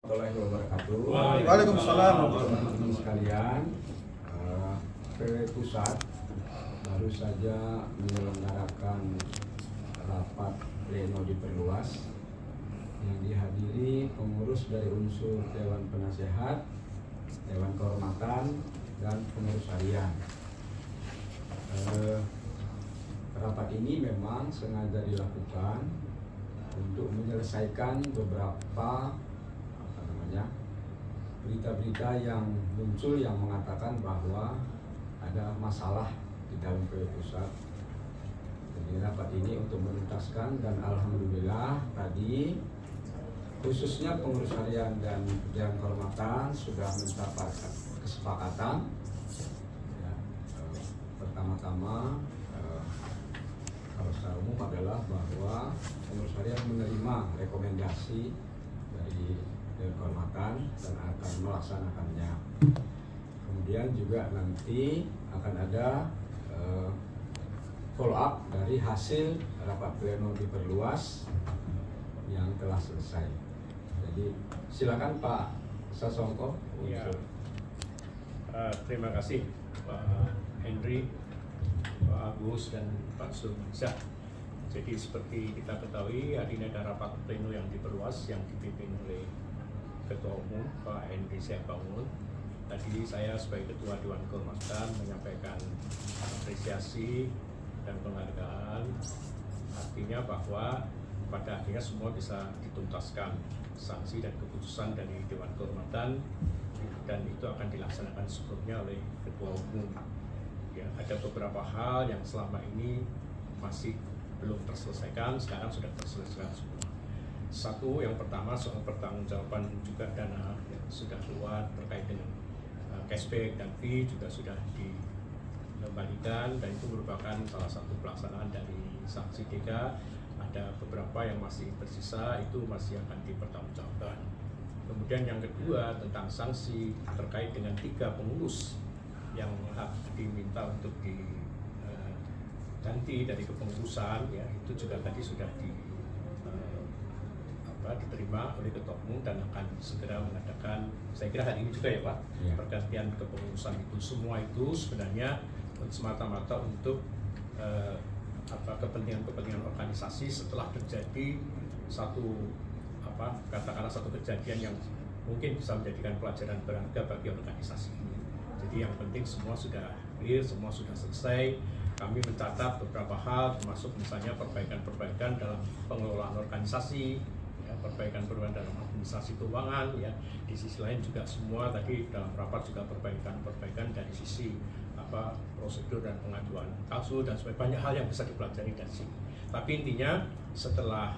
Warahmatullahi wabarakatuh. Waalaikumsalam. Teman-teman sekalian, PW Pusat baru saja menyelenggarakan rapat pleno diperluas yang dihadiri pengurus dari unsur Dewan Penasehat, Dewan Kehormatan, dan pengurus harian. Rapat ini memang sengaja dilakukan untuk menyelesaikan beberapa berita-berita yang muncul yang mengatakan bahwa ada masalah di dalam PW Pusat. Jadi rapat ini untuk menuntaskan, dan alhamdulillah tadi khususnya pengurus harian dan Dewan Kehormatan sudah mencapai kesepakatan. Ya, pertama-tama kalau secara umum adalah bahwa pengurus harian menerima rekomendasi dari Dewan Kehormatan dan akan melaksanakannya. Kemudian juga nanti akan ada follow up dari hasil rapat pleno diperluas yang telah selesai. Jadi silakan Pak Sasongko. Ya. Terima kasih Pak Henry, Pak Agus, dan Pak Sumiza. Jadi seperti kita ketahui, hari ini ada rapat pleno yang diperluas yang dipimpin oleh Ketua Umum Pak Henry Siabangun. Tadi saya sebagai Ketua Dewan Kehormatan menyampaikan apresiasi dan penghargaan. Artinya bahwa pada akhirnya semua bisa dituntaskan, sanksi dan keputusan dari Dewan Kehormatan, dan itu akan dilaksanakan sepenuhnya oleh Ketua Umum. Ya, ada beberapa hal yang selama ini masih belum terselesaikan, sekarang sudah terselesaikan semua. Satu, yang pertama soal pertanggungjawaban juga dana yang sudah keluar terkait dengan cashback dan fee juga sudah dikembalikan, dan itu merupakan salah satu pelaksanaan dari sanksi 3. Ada beberapa yang masih tersisa, itu masih akan dipertanggungjawabkan. Kemudian yang kedua tentang sanksi terkait dengan 3 pengurus yang diminta untuk diganti dari kepengurusan, ya itu juga tadi sudah diterima oleh Ketua Umum dan akan segera mengadakan, saya kira hari ini juga ya Pak, pergantian kepengurusan itu. Semua itu sebenarnya semata-mata untuk kepentingan organisasi setelah terjadi satu katakanlah satu kejadian yang mungkin bisa menjadikan pelajaran berharga bagi organisasi ini. Jadi yang penting semua sudah clear, semua sudah selesai. Kami mencatat beberapa hal, termasuk misalnya perbaikan-perbaikan dalam pengelolaan organisasi, perbaikan dalam administrasi keuangan, ya. Di sisi lain juga semua tadi dalam rapat juga perbaikan dari sisi prosedur dan pengaduan kasus, dan banyak hal yang bisa dipelajari dari sini. Tapi intinya setelah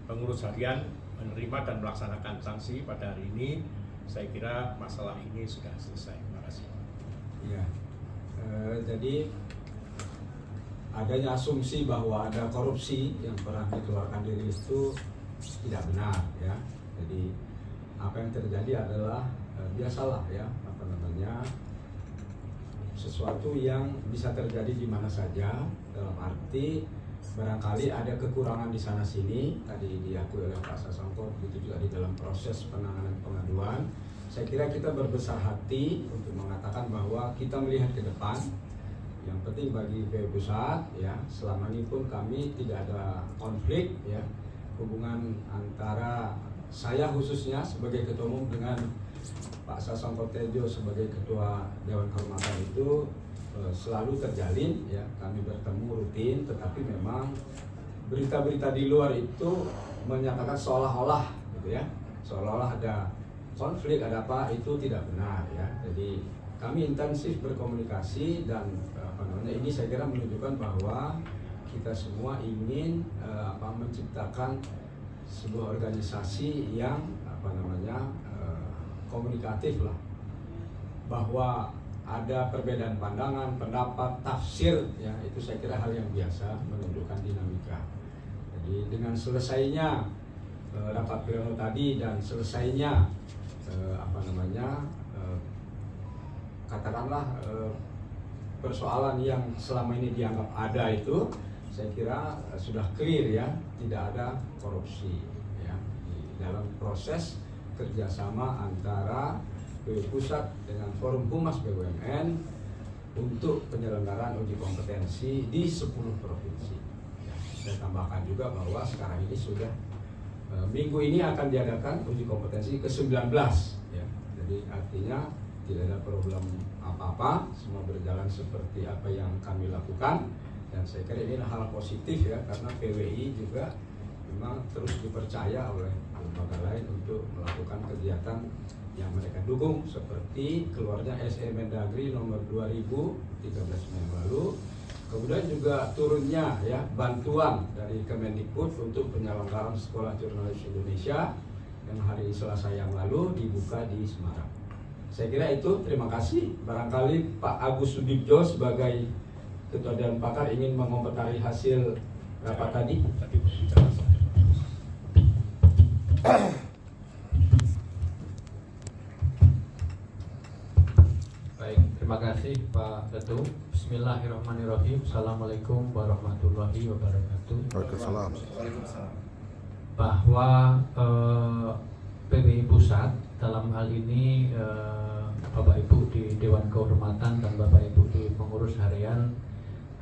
pengurus harian menerima dan melaksanakan sanksi pada hari ini, saya kira masalah ini sudah selesai. Terima kasih. Iya. Jadi adanya asumsi bahwa ada korupsi yang pernah dikeluarkan dari itu tidak benar, ya. Jadi apa yang terjadi adalah biasalah, ya, sesuatu yang bisa terjadi di mana saja, dalam arti barangkali ada kekurangan di sana sini, tadi diakui oleh Pak Sasongko, begitu juga di dalam proses penanganan pengaduan. Saya kira kita berbesar hati untuk mengatakan bahwa kita melihat ke depan. Yang penting bagi PW Pusat, ya, selama ini pun kami tidak ada konflik, ya. Hubungan antara saya khususnya sebagai Ketua Umum dengan Pak Sasongko Tejo sebagai Ketua Dewan Kehormatan itu selalu terjalin, ya. Kami bertemu rutin, tetapi memang berita-berita di luar itu menyatakan seolah-olah, gitu ya, seolah-olah ada konflik, ada apa, itu tidak benar, ya. Jadi kami intensif berkomunikasi, dan ini saya kira menunjukkan bahwa kita semua ingin menciptakan sebuah organisasi yang komunikatif lah, bahwa ada perbedaan pandangan, pendapat, tafsir, ya, itu saya kira hal yang biasa menunjukkan dinamika. Jadi dengan selesainya rapat pleno tadi dan selesainya katakanlah persoalan yang selama ini dianggap ada itu, saya kira sudah clear, ya, tidak ada korupsi, ya, di dalam proses kerjasama antara PWI Pusat dengan Forum Humas BUMN untuk penyelenggaraan uji kompetensi di 10 provinsi. Ya, saya tambahkan juga bahwa sekarang ini sudah minggu ini akan diadakan uji kompetensi ke-19. Ya, jadi artinya tidak ada problem apa-apa, semua berjalan seperti apa yang kami lakukan, dan saya kira ini hal positif ya, karena PWI juga memang terus dipercaya oleh lembaga lain untuk melakukan kegiatan yang mereka dukung, seperti keluarnya SE Mendagri nomor 2013 Mei lalu, kemudian juga turunnya ya bantuan dari Kemendikbud untuk penyelenggaraan Sekolah Jurnalis Indonesia yang hari Selasa yang lalu dibuka di Semarang. Saya kira itu, terima kasih. Barangkali Pak Agus Sudibjo sebagai Ketua Dewan Pakar ingin mengomentari hasil rapat tadi. Baik, terima kasih Pak Ketum. Bismillahirrahmanirrahim. Assalamualaikum warahmatullahi wabarakatuh. Waalaikumsalam. Bahwa PWI Pusat dalam hal ini Bapak Ibu di Dewan Kehormatan dan Bapak Ibu di pengurus harian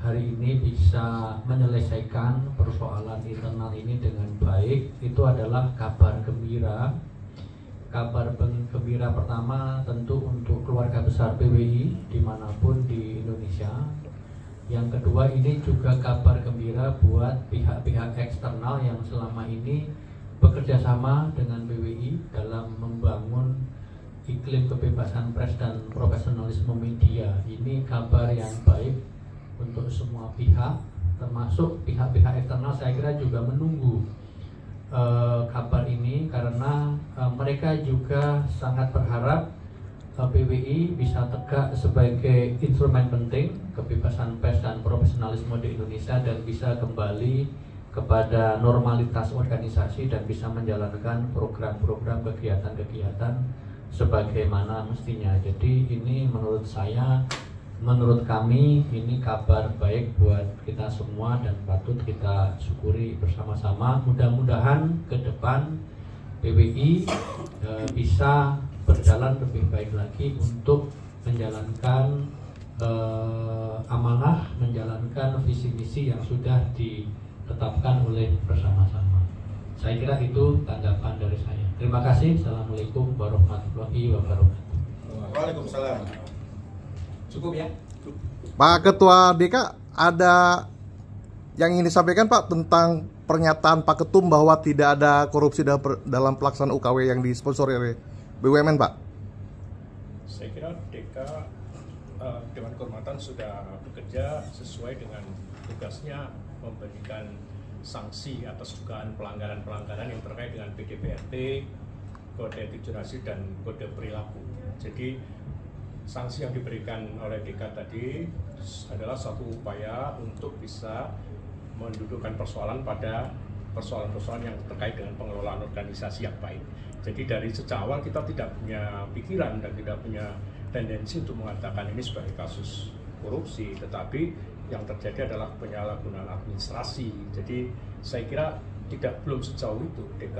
hari ini bisa menyelesaikan persoalan internal ini dengan baik, itu adalah kabar gembira. Kabar gembira pertama tentu untuk keluarga besar PWI dimanapun di Indonesia. Yang kedua, ini juga kabar gembira buat pihak-pihak eksternal yang selama ini bekerja sama dengan PWI dalam membangun iklim kebebasan pers dan profesionalisme media. Ini kabar yang baik untuk semua pihak, termasuk pihak-pihak eksternal. Saya kira juga menunggu kabar ini karena mereka juga sangat berharap PWI bisa tegak sebagai instrumen penting kebebasan pers dan profesionalisme di Indonesia dan bisa kembali kepada normalitas organisasi dan bisa menjalankan program-program kegiatan-kegiatan sebagaimana mestinya. Jadi ini menurut saya, menurut kami ini kabar baik buat kita semua dan patut kita syukuri bersama-sama. Mudah-mudahan ke depan PWI bisa berjalan lebih baik lagi untuk menjalankan amanah, menjalankan visi misi yang sudah ditetapkan oleh bersama-sama. Saya kira itu tanggapan dari saya. Terima kasih. Assalamualaikum warahmatullahi wabarakatuh. Waalaikumsalam. Cukup ya? Pak Ketua DK, ada yang ingin disampaikan Pak tentang pernyataan Pak Ketum bahwa tidak ada korupsi dalam pelaksanaan UKW yang disponsori oleh BUMN, Pak? Saya kira DK Dewan Kehormatan sudah bekerja sesuai dengan tugasnya memberikan sanksi atas dugaan pelanggaran-pelanggaran yang terkait dengan PDPRT, Kode Etik Jurnalistik dan Kode Perilaku. Jadi sanksi yang diberikan oleh DK tadi adalah satu upaya untuk bisa mendudukkan persoalan pada persoalan-persoalan yang terkait dengan pengelolaan organisasi yang baik. Jadi dari sejak awal kita tidak punya pikiran dan tidak punya tendensi untuk mengatakan ini sebagai kasus korupsi, tetapi yang terjadi adalah penyalahgunaan administrasi. Jadi saya kira belum sejauh itu DK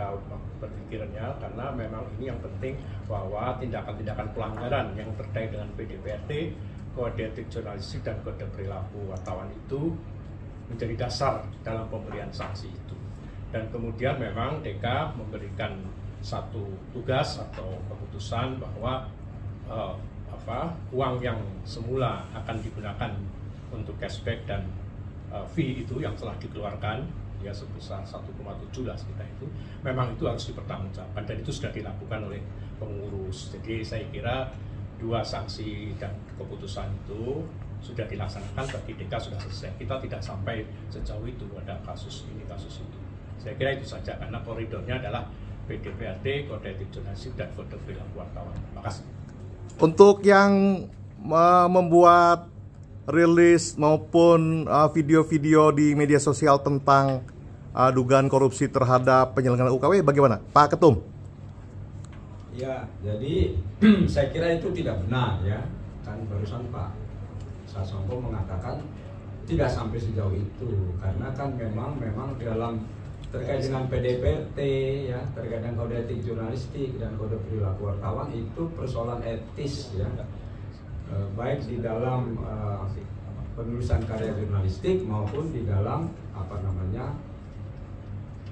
berpikirannya, karena memang ini yang penting bahwa tindakan-tindakan pelanggaran yang terkait dengan PDPRT, Kode Etik Jurnalistik dan Kode Perilaku Wartawan itu menjadi dasar dalam pemberian sanksi itu. Dan kemudian memang DK memberikan satu tugas atau keputusan bahwa uang yang semula akan digunakan untuk cashback dan fee itu yang telah dikeluarkan ya sebesar 1,7 lah kita itu, memang itu harus dipertanggungjawabkan dan itu sudah dilakukan oleh pengurus. Jadi saya kira dua sanksi dan keputusan itu sudah dilaksanakan, bagi DK sudah selesai. Kita tidak sampai sejauh itu ada kasus ini kasus itu. Saya kira itu saja, karena koridornya adalah PDPRT, Kode Etik Jurnalistik dan Kode Perilaku Wartawan. Terima kasih. Untuk yang membuat rilis maupun video-video di media sosial tentang dugaan korupsi terhadap penyelenggaraan UKW, bagaimana Pak Ketum? Ya, jadi saya kira itu tidak benar ya. Kan barusan Pak Sasongko mengatakan tidak sampai sejauh itu, karena kan memang dalam terkait dengan PDPRT ya, terkait dengan kode etik jurnalistik dan kode perilaku wartawan itu persoalan etis ya, baik di dalam penulisan karya jurnalistik maupun di dalam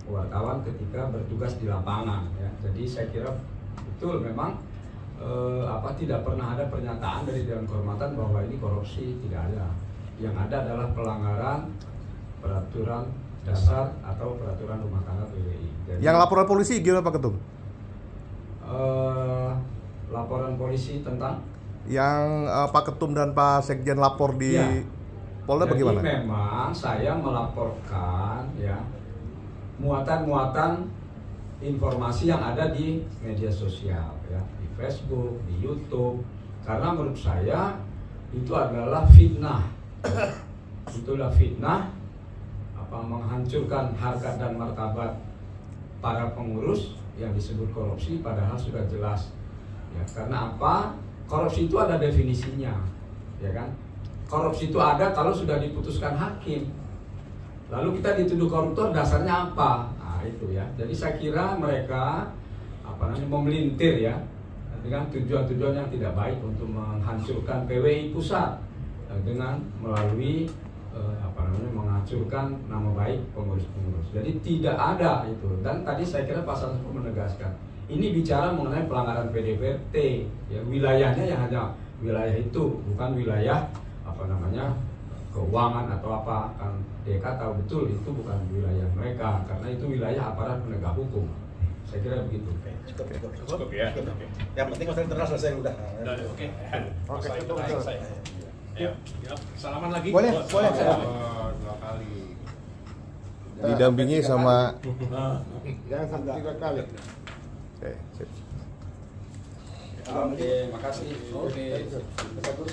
wartawan ketika bertugas di lapangan ya. Jadi saya kira betul memang tidak pernah ada pernyataan dari Dewan Kehormatan bahwa ini korupsi, tidak ada. Yang ada adalah pelanggaran peraturan dasar atau peraturan rumah tangga PWI. Jadi, yang laporan polisi gimana Pak Ketum? Laporan polisi tentang yang Pak Ketum dan Pak Sekjen lapor di Polda bagaimana? Jadi memang saya melaporkan ya muatan-muatan informasi yang ada di media sosial ya, di Facebook, di YouTube, karena menurut saya itu adalah fitnah. Itulah fitnah, menghancurkan harkat dan martabat para pengurus yang disebut korupsi, padahal sudah jelas ya. Karena apa? Korupsi itu ada definisinya ya kan. Korupsi itu ada kalau sudah diputuskan hakim. Lalu kita dituduh koruptor, dasarnya apa? Nah itu ya. Jadi saya kira mereka memelintir ya dengan tujuan-tujuan yang tidak baik untuk menghancurkan PWI pusat dengan melalui menghancurkan nama baik pengurus-pengurus. Jadi tidak ada itu. Dan tadi saya kira Pak Sansko menegaskan, ini bicara mengenai pelanggaran PDPRT ya, wilayahnya yang hanya wilayah itu, bukan wilayah keuangan atau apa. Kan DK tahu betul itu bukan wilayah mereka, karena itu wilayah aparat penegak hukum. Saya kira begitu. Cukup ya. Yang penting masalah internal selesai udah. Oke. Selesai. Ya, salaman lagi. Boleh. Dua kali. Didampingi sama Jangan sampai 3 kali. Oke, sip. Oke, makasih. Oke, bagus.